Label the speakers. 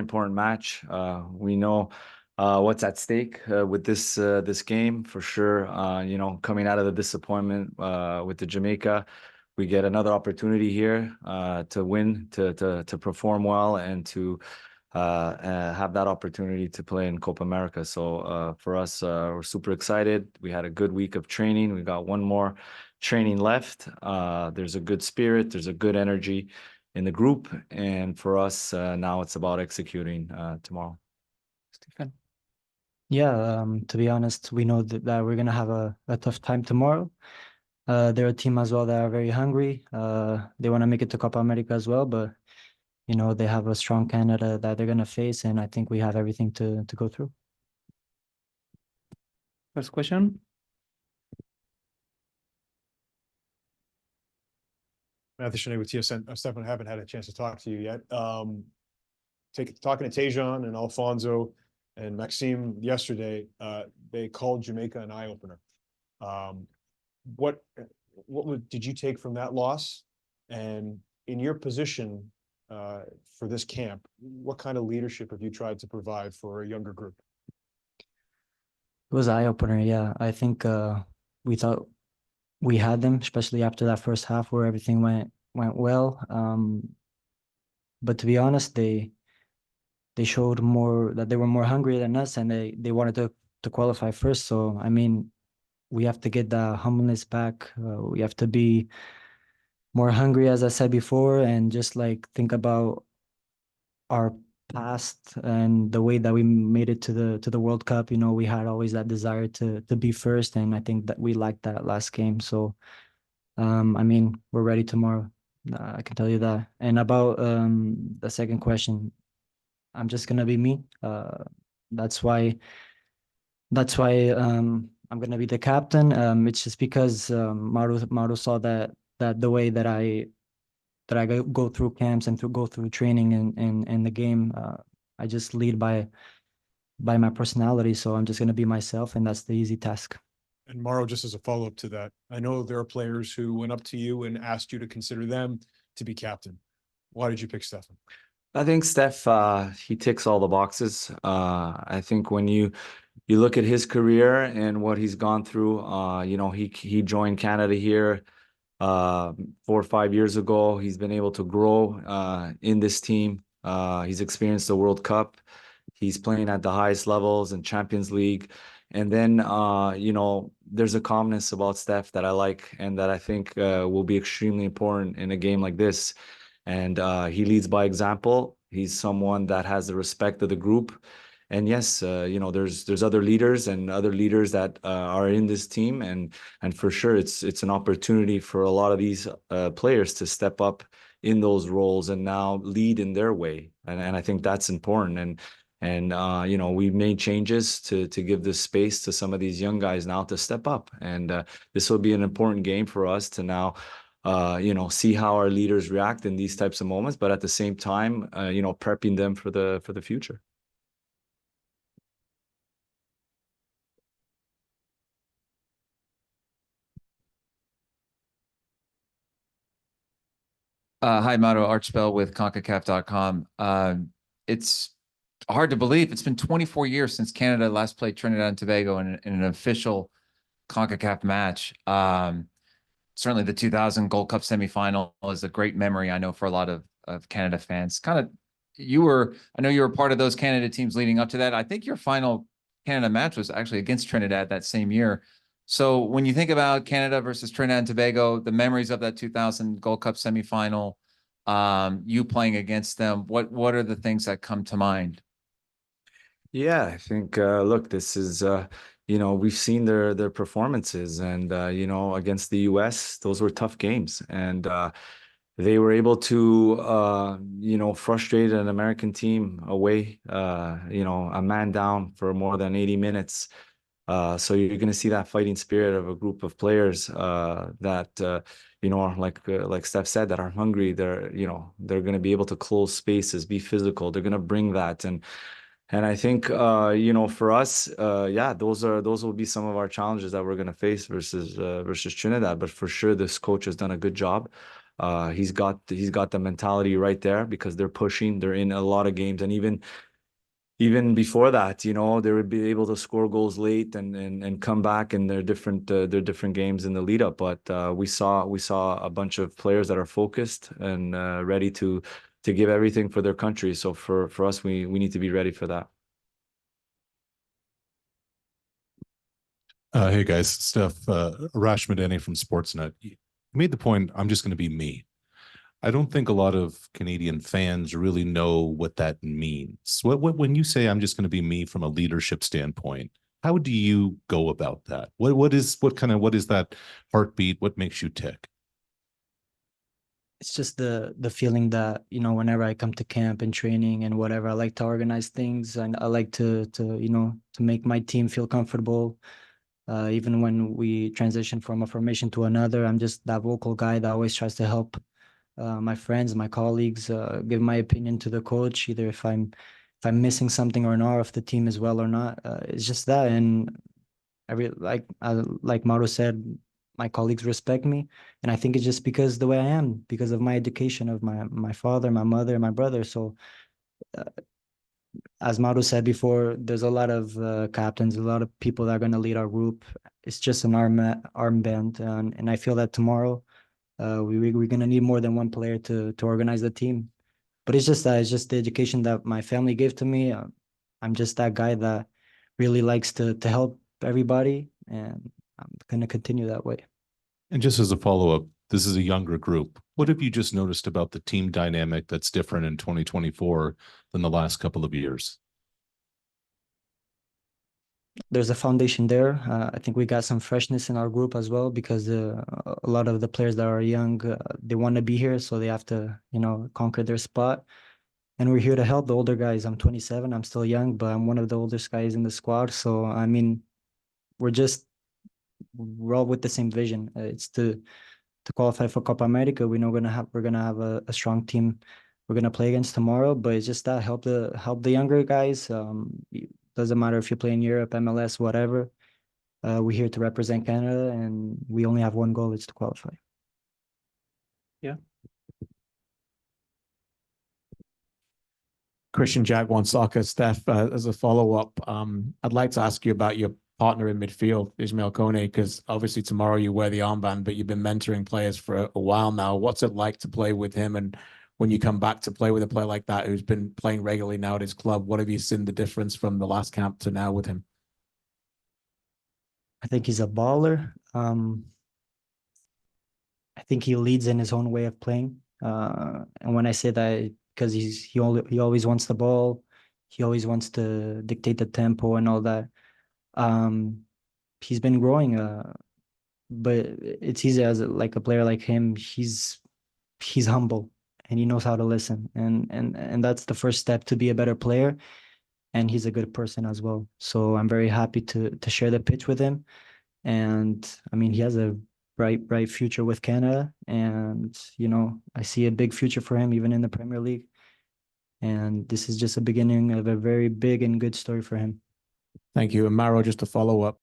Speaker 1: important match. We know what's at stake with this game for sure. Coming out of the disappointment with the Jamaica, we get another opportunity here to win, to perform well, and to have that opportunity to play in Copa America. So for us, we're super excited. We had a good week of training. We got one more training left. There's a good spirit. There's a good energy in the group. And for us, now it's about executing tomorrow.
Speaker 2: Stephen?
Speaker 3: Yeah, to be honest, we know that we're going to have a tough time tomorrow. They're a team as well that are very hungry. They want to make it to Copa America as well, but they have a strong Canada that they're going to face, and I think we have everything to go through.
Speaker 2: First question.
Speaker 4: Matthew Chenet with TSN. Stefan, I haven't had a chance to talk to you yet. Talking to Tejan and Alfonso and Maxime yesterday, they called Jamaica an eye-opener. What did you take from that loss? And in your position for this camp, what kind of leadership have you tried to provide for a younger group?
Speaker 3: It was an eye-opener, yeah. I think we thought we had them, especially after that first half where everything went well. But to be honest, they showed that they were more hungry than us, and they wanted to qualify first. So I mean, we have to get the humbleness back. We have to be more hungry, as I said before, and just like think about our past and the way that we made it to the World Cup. We had always that desire to be first, and I think that we lacked that last game. So I mean, we're ready tomorrow. I can tell you that. And about the second question, I'm just gonna be me. That's why I'm gonna be the captain. It's just because Mauro saw that the way that I go through camps and go through training in the game, I just lead by my personality. So I'm just gonna be myself, and that's the easy task.
Speaker 4: And Mauro, just as a follow-up to that, I know there are players who went up to you and asked you to consider them to be captain. Why did you pick Stefan?
Speaker 1: I think Steph, he ticks all the boxes. I think when you look at his career and what he's gone through, he joined Canada here 4 or 5 years ago. He's been able to grow in this team. He's experienced the World Cup. He's playing at the highest levels in Champions League. And then, there's a calmness about Steph that I like and that I think will be extremely important in a game like this. And he leads by example. He's someone that has the respect of the group. And yes, there's other leaders that are in this team, and for sure it's an opportunity for a lot of these players to step up in those roles and now lead in their way. And I think that's important. And we've made changes to give this space to some of these young guys now to step up. And this will be an important game for us to now see how our leaders react in these types of moments, but at the same time, prepping them for the future.
Speaker 5: Hi, Mauro Archibald with Concacaf.com. It's hard to believe it's been 24 years since Canada last played Trinidad and Tobago in an official Concacaf match. Certainly the 2000 Gold Cup semifinal is a great memory, I know, for a lot of Canada fans. I know you were part of those Canada teams leading up to that. I think your final Canada match was actually against Trinidad that same year. So when you think about Canada versus Trinidad and Tobago, the memories of that 2000 Gold Cup semifinal, you playing against them, what are the things that come to mind?
Speaker 1: Yeah, I think, look, this is, we've seen their performances, and, against the US, those were tough games. And they were able to, frustrate an American team away, a man down for more than 80 minutes. So you're going to see that fighting spirit of a group of players that, like Steph said, that are hungry. They're going to be able to close spaces, be physical. They're going to bring that. And I think, for us, those will be some of our challenges that we're going to face versus Trinidad. But for sure, this coach has done a good job He's got the mentality right there because they're pushing. They're in a lot of games, and even before that, you know, they would be able to score goals late and come back in their different games in the lead up. But we saw a bunch of players that are focused and ready to give everything for their country. So for us, we need to be ready for that.
Speaker 6: Hey guys, Steph, Arash Madani from Sportsnet. You made the point, I'm just going to be me. I don't think a lot of Canadian fans really know what that means. When you say I'm just going to be me from a leadership standpoint, how do you go about that? What is that heartbeat? What makes you tick?
Speaker 3: It's just the feeling that, you know, whenever I come to camp and training and whatever, I like to organize things, and I like to you know, to make my team feel comfortable. Even when we transition from a formation to another, I'm just that vocal guy that always tries to help my friends, my colleagues, give my opinion to the coach, either if I'm missing something or not, if the team is well or not. It's just that, and like Mauro said, my colleagues respect me, and I think it's just because the way I am, because of my education of my father, my mother, my brother. So as Mauro said before, there's a lot of captains, a lot of people that are going to lead our group. It's just an armband, and I feel that tomorrow we're going to need more than one player to organize the team. But it's just the education that my family gave to me. I'm just that guy that really likes to help everybody, and I'm going to continue that way.
Speaker 6: And just as a follow-up, this is a younger group. What have you just noticed about the team dynamic that's different in 2024 than the last couple of years?
Speaker 3: There's a foundation there. I think we got some freshness in our group as well, because a lot of the players that are young, they want to be here, so they have to, you know, conquer their spot. And we're here to help the older guys. I'm 27, I'm still young, but I'm one of the oldest guys in the squad. So, I mean, we're all with the same vision. It's to qualify for Copa America. We know we're gonna have a strong team we're gonna play against tomorrow, but it's just that help the younger guys. Doesn't matter if you play in Europe, MLS, whatever. We're here to represent Canada, and we only have one goal: it's to qualify.
Speaker 2: Christian Jack wants soccer. Steph, as a follow-up, I'd like to ask you about your partner in midfield, Ismail Kone, because obviously tomorrow you wear the armband, but you've been mentoring players for a while now. What's it like to play with him? And when you come back to play with a player like that who's been playing regularly now at his club, what have you seen the difference from the last camp to now with him?
Speaker 3: I think he's a baller. I think he leads in his own way of playing. And when I say that, because he always wants the ball, he always wants to dictate the tempo and all that. He's been growing, but it's easy as like a player like him. He's humble, and he knows how to listen, and that's the first step to be a better player. And he's a good person as well. So I'm very happy to share the pitch with him. And I mean, he has a bright future with Canada, and you know, I see a big future for him even in the Premier League. And this is just a beginning of a very big and good story for him.
Speaker 2: Thank you. And Mauro, just to follow up,